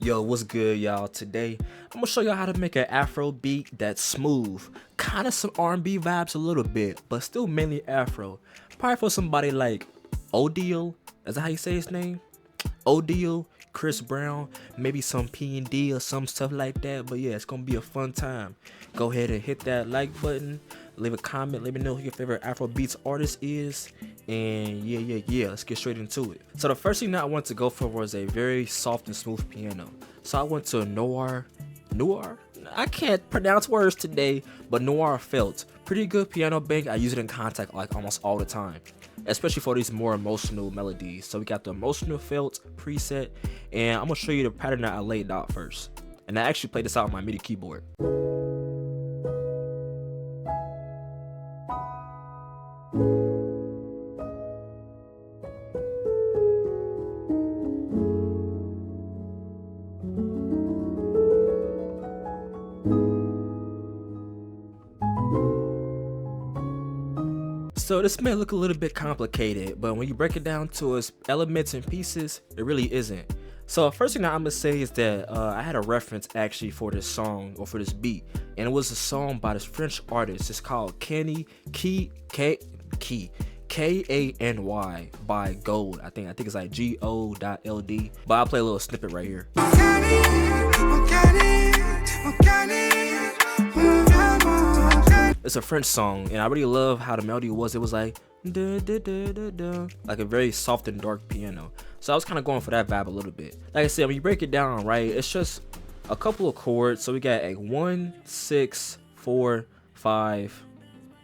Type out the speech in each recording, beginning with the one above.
Yo, what's good, y'all? Today, I'm gonna show y'all how to make an Afro beat that's smooth. Kind of some R&B vibes a little bit, but still mainly Afro. Probably for somebody like Odile, is that how you say his name? Odile, Chris Brown, maybe some P&D or some stuff like that. But yeah, it's gonna be a fun time. Go ahead and hit that like button, leave a comment, let me know who your favorite Afrobeats artist is, and yeah, let's get straight into it. So the first thing that I wanted to go for was a very soft and smooth piano. So I went to Noir, I can't pronounce words today, but Noir felt pretty good piano bank. I use it in contact like almost all the time, especially for these more emotional melodies. So we got the emotional felt preset, and I'm gonna show you the pattern that I laid out first. And I actually played this out on my MIDI keyboard. So this may look a little bit complicated, but when you break it down to its elements and pieces, it really isn't. So first thing that I'm gonna say is that I had a reference actually for this song or for this beat, and it was a song by this French artist. It's called Kany by Gold. I think it's like GO.LD. But I'll play a little snippet right here. It's a French song, and I really love how the melody was. It was like like a very soft and dark piano. So I was kind of going for that vibe a little bit. Like I said, when you break it down, right, it's just a couple of chords. So we got a 1, 6, 4, 5,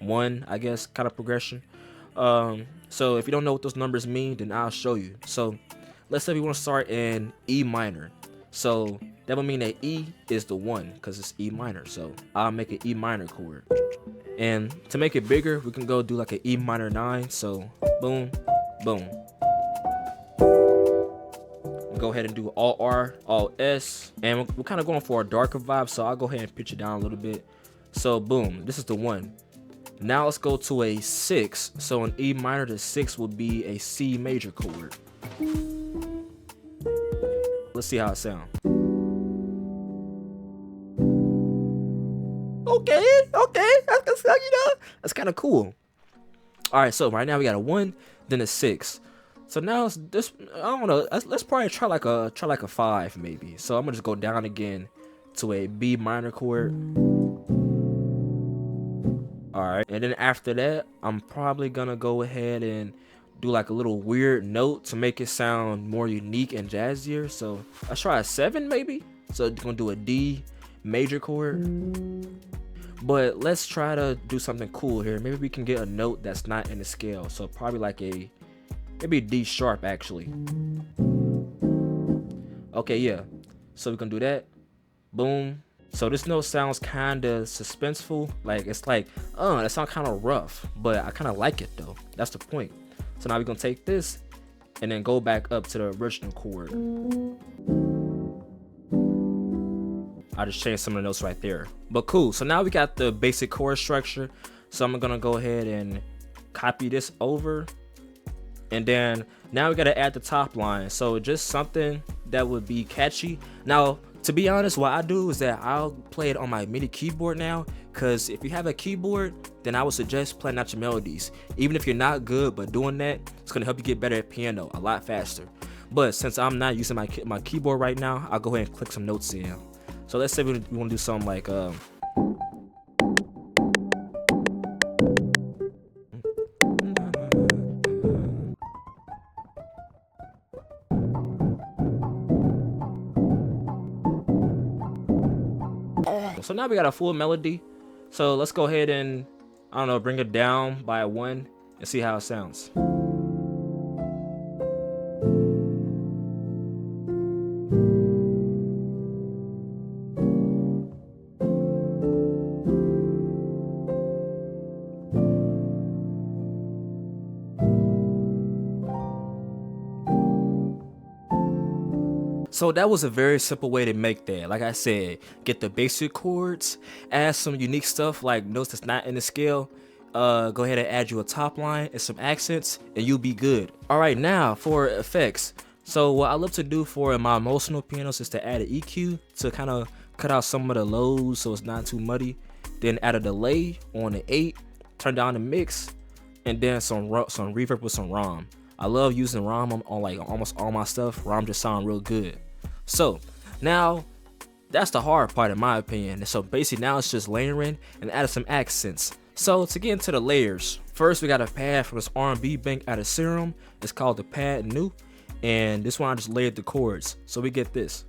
1, I guess, kind of progression. So if you don't know what those numbers mean, then I'll show you. So let's say we want to start in E minor. So that would mean that E is the 1 because it's E minor. So I'll make an E minor chord. And to make it bigger, we can go do like an E minor 9. So boom, boom. We'll go ahead and do all R, all S. And we're kind of going for a darker vibe. So I'll go ahead and pitch it down a little bit. So boom, this is the 1. Now let's go to a 6. So in E minor, the 6 will be a C major chord. Let's see how it sounds. Okay, that's kind of cool. All right, so right now we got a 1, then a 6. So now it's this. I don't know. Let's probably try like a 5 maybe. So I'm gonna just go down again to a B minor chord. All right, and then after that, I'm probably gonna go ahead and do like a little weird note to make it sound more unique and jazzier. So let's try a 7 maybe. So we're gonna do a D major chord. But let's try to do something cool here. Maybe we can get a note that's not in the scale. So probably like maybe D sharp actually. Okay, yeah. So we can do that. Boom. So this note sounds kind of suspenseful. Like it's like, that sounds kind of rough, but I kind of like it though. That's the point. So now we're gonna take this and then go back up to the original chord. I just changed some of the notes right there. But cool, so now we got the basic chord structure. So I'm gonna go ahead and copy this over. And then now we gotta add the top line. So just something that would be catchy. Now, to be honest, what I do is that I'll play it on my MIDI keyboard now. Cause if you have a keyboard, then I would suggest playing out your melodies. Even if you're not good, but doing that, it's gonna help you get better at piano a lot faster. But since I'm not using my keyboard right now, I'll go ahead and click some notes in. So let's say we want to do something like so now we got a full melody. So let's go ahead and, I don't know, bring it down by a 1 and see how it sounds. So that was a very simple way to make that. Like I said, get the basic chords, add some unique stuff like notes that's not in the scale, go ahead and add you a top line and some accents, and you'll be good. All right, now for effects. So what I love to do for my emotional pianos is to add an EQ to kind of cut out some of the lows so it's not too muddy. Then add a delay on the 8, turn down the mix, and then some reverb with some ROM. I love using ROM on like almost all my stuff. ROM just sound real good. So now that's the hard part in my opinion. So basically now it's just layering and adding some accents. So to get into the layers, first we got a pad from this R&B bank out of Serum. It's called the Pad New, and this one I just layered the chords. So we get this.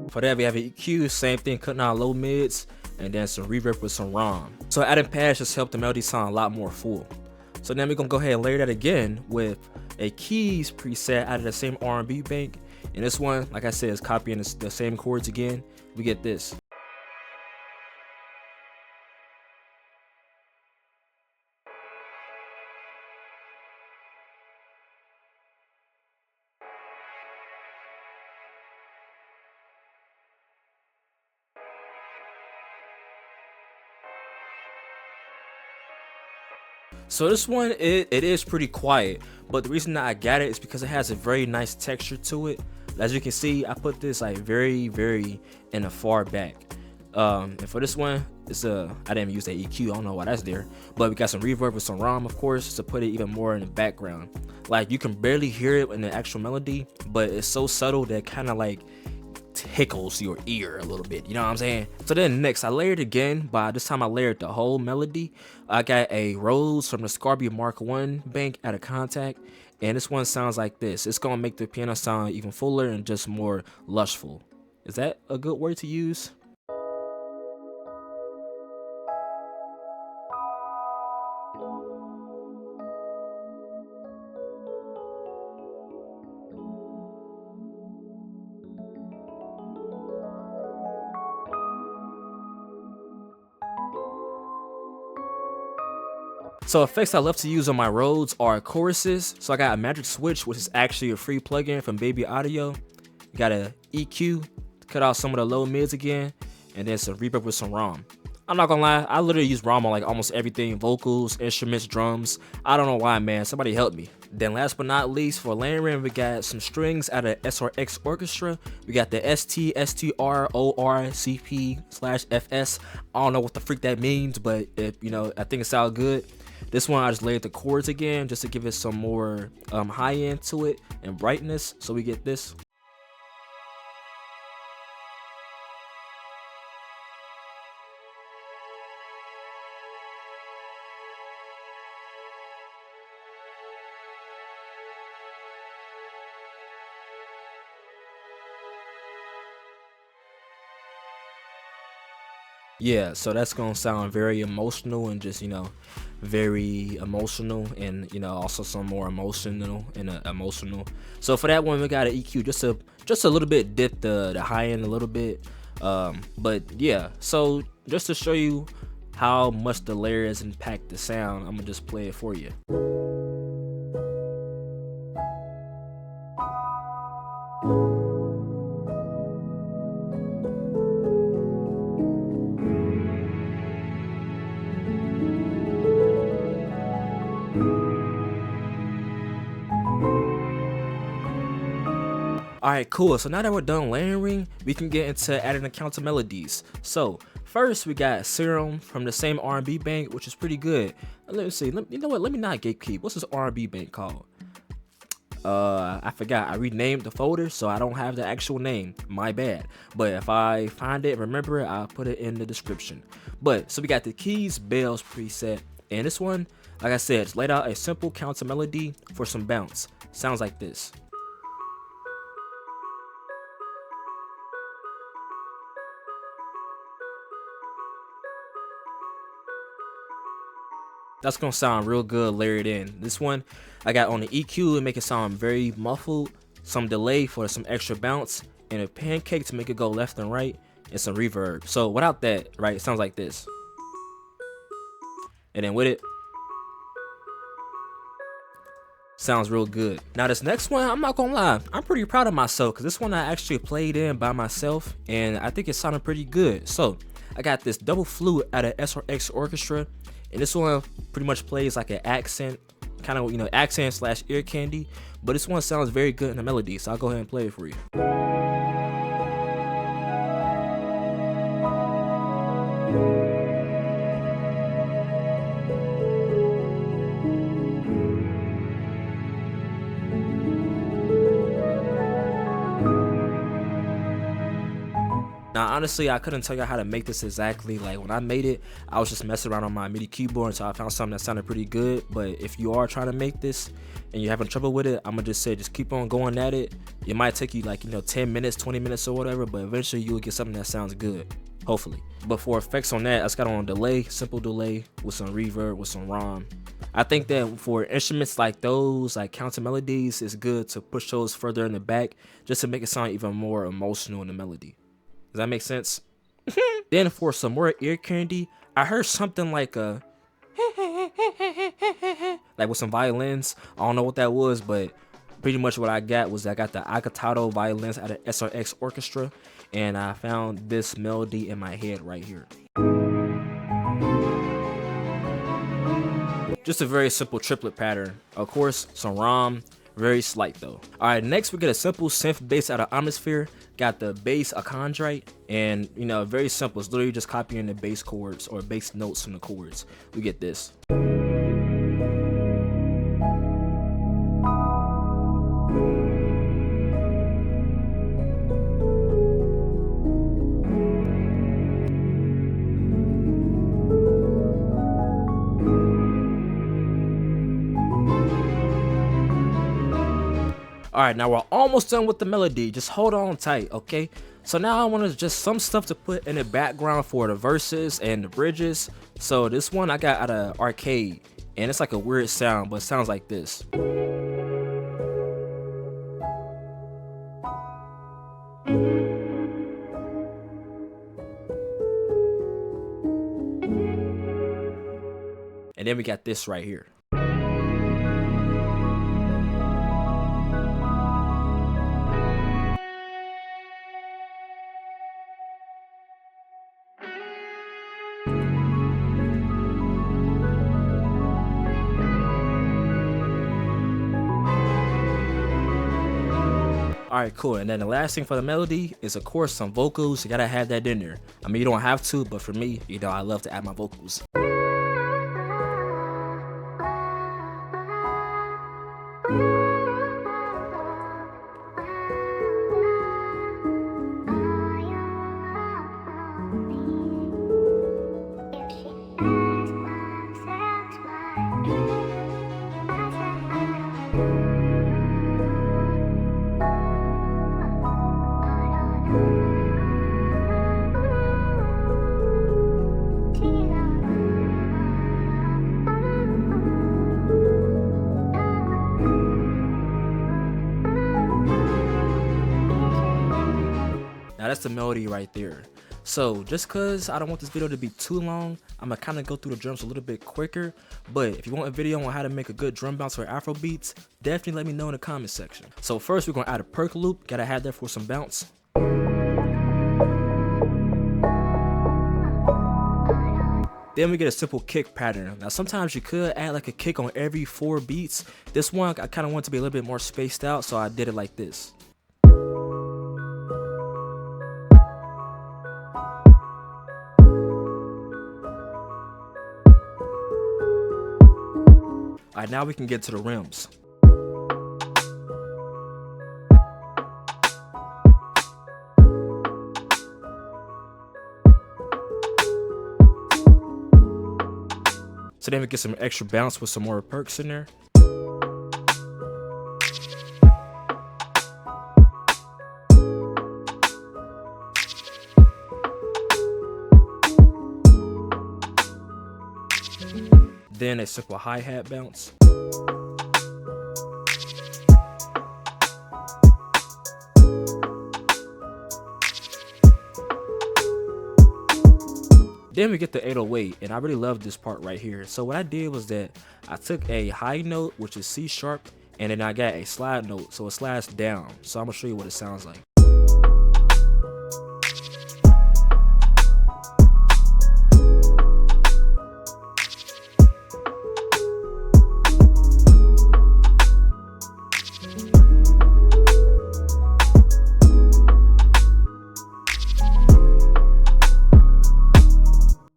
For that we have an EQ, same thing, cutting out low mids, and then some reverb with some ROM. So adding pads just helped the melody sound a lot more full. So then we're gonna go ahead and layer that again with a keys preset out of the same R&B bank. And this one, like I said, is copying the same chords again. We get this. So this one, it is pretty quiet, but the reason that I got it is because it has a very nice texture to it. As you can see, I put this like very in the far back. And for this one, it's I didn't even use that EQ, I don't know why that's there, but we got some reverb with some ROM, of course, to put it even more in the background. Like you can barely hear it in the actual melody, but it's so subtle that it kind of like tickles your ear a little bit, you know what I'm saying? So then next I layered again, but this time I layered the whole melody. I got a Rose from the Scarby Mark 1 bank out of Contact, and this one sounds like this. It's gonna make the piano sound even fuller and just more lushful. Is that a good word to use? So effects I love to use on my Rhodes are choruses. So I got a magic switch, which is actually a free plugin from Baby Audio. You got a EQ to cut out some of the low mids again, and then some reverb with some ROM. I'm not gonna lie, I literally use ROM on like almost everything: vocals, instruments, drums. I don't know why, man. Somebody help me. Then last but not least, for layering, we got some strings out of SRX Orchestra. We got the STSTRORCP/FS. I don't know what the freak that means, but if you know, I think it sounds good. This one I just layered the chords again just to give it some more high end to it and brightness. So we get this. Yeah, so that's gonna sound very emotional and just, you know, very emotional, and you know, also some more emotional and emotional. So for that one we got an EQ just a little bit, dip the high end a little bit. But yeah, so just to show you how much the layers impact the sound, I'm gonna just play it for you. Alright, cool. So now that we're done layering, we can get into adding the counter melodies. So first we got Serum from the same R&B bank, which is pretty good. Let me see. You know what? Let me not gatekeep. What's this R&B bank called? I forgot. I renamed the folder, so I don't have the actual name. My bad. But if I find it, remember it, I'll put it in the description. But so we got the Keys Bells preset, and this one, like I said, it's laid out a simple counter melody for some bounce. Sounds like this. That's gonna sound real good layered in. This one I got on the EQ and make it sound very muffled, some delay for some extra bounce, and a pancake to make it go left and right, and some reverb. So without that, right, it sounds like this. And then with it, Sounds real good. Now this next one, I'm not gonna lie, I'm pretty proud of myself because this one I actually played in by myself and I think it sounded pretty good. So I got this double flute out of SRX Orchestra, and this one pretty much plays like an accent, kind of, you know, accent slash ear candy, but this one sounds very good in the melody, so I'll go ahead and play it for you. Now, honestly, I couldn't tell you how to make this exactly. Like, when I made it, I was just messing around on my MIDI keyboard until I found something that sounded pretty good. But if you are trying to make this and you're having trouble with it, I'm gonna just say just keep on going at it. It might take you like, you know, 10 minutes, 20 minutes or whatever, but eventually you'll get something that sounds good, hopefully. But for effects on that, I just got on delay, simple delay with some reverb, with some ROM. I think that for instruments like those, like counter melodies, it's good to push those further in the back just to make it sound even more emotional in the melody. Does that make sense? Then for some more ear candy, I heard something like a like with some violins. I don't know what that was, but pretty much what I got was I got the Acatato violins out of SRX Orchestra, and I found this melody in my head right here. Just a very simple triplet pattern. Of course, some ROM, very slight though. Alright, next we get a simple synth bass out of Atmosphere. Got the bass achondrite, and you know, very simple. It's literally just copying the bass chords or bass notes from the chords. We get this. Alright, now we're almost done with the melody. Just hold on tight, okay? So now I want to just some stuff to put in the background for the verses and the bridges. So this one I got out of Arcade, and it's like a weird sound, but it sounds like this. And then we got this right here. Alright, cool. And then the last thing for the melody is, of course, some vocals. You gotta have that in there. I mean, you don't have to, but for me, you know, I love to add my vocals. Now that's the melody right there. So just cause I don't want this video to be too long, I'm gonna kind of go through the drums a little bit quicker. But if you want a video on how to make a good drum bounce for Afrobeats, definitely let me know in the comment section. So first we're gonna add a perk loop, gotta have that for some bounce. Then we get a simple kick pattern. Now sometimes you could add like a kick on every 4 beats. This one I kind of want to be a little bit more spaced out, so I did it like this. Alright, now we can get to the rims. So then we get some extra bounce with some more perks in there. Then a simple hi-hat bounce. Then we get the 808, and I really love this part right here. So what I did was that I took a high note, which is C sharp, and then I got a slide note, so it slides down. So I'm gonna show you what it sounds like.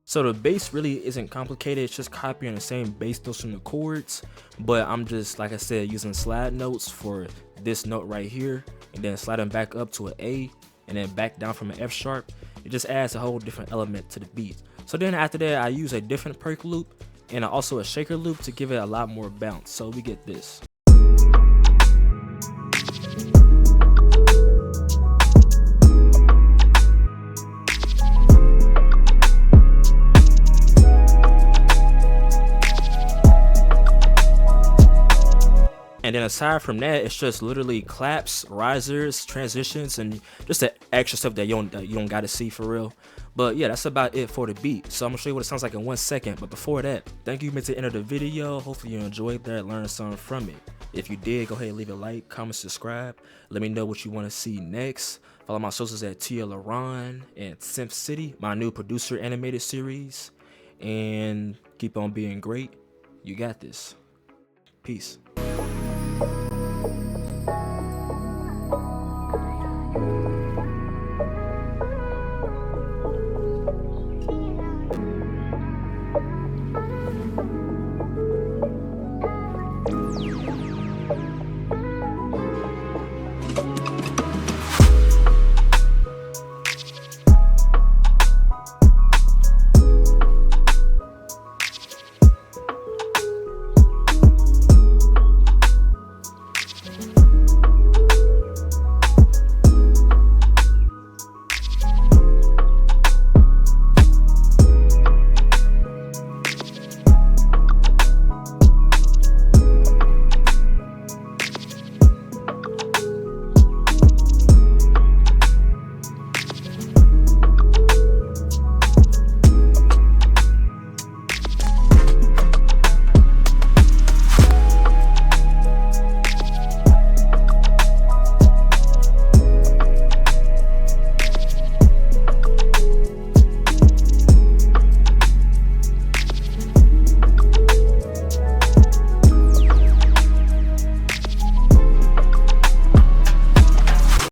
So the bass really isn't complicated, it's just copying the same bass notes from the chords, but I'm just, like I said, using slide notes for this note right here, and then sliding back up to an A, and then back down from an F sharp. It just adds a whole different element to the beat. So then after that, I use a different perk loop, and also a shaker loop to give it a lot more bounce. So we get this. And then aside from that, it's just literally claps, risers, transitions, and just the extra stuff that you don't gotta see for real. But yeah, that's about it for the beat. So I'm gonna show you what it sounds like in 1 second. But before that, thank you for the end of the video. Hopefully you enjoyed that, learned something from it. If you did, go ahead and leave a like, comment, subscribe. Let me know what you want to see next. Follow my socials at Tia LaRon and Simp City, my new producer animated series. And keep on being great. You got this. Peace.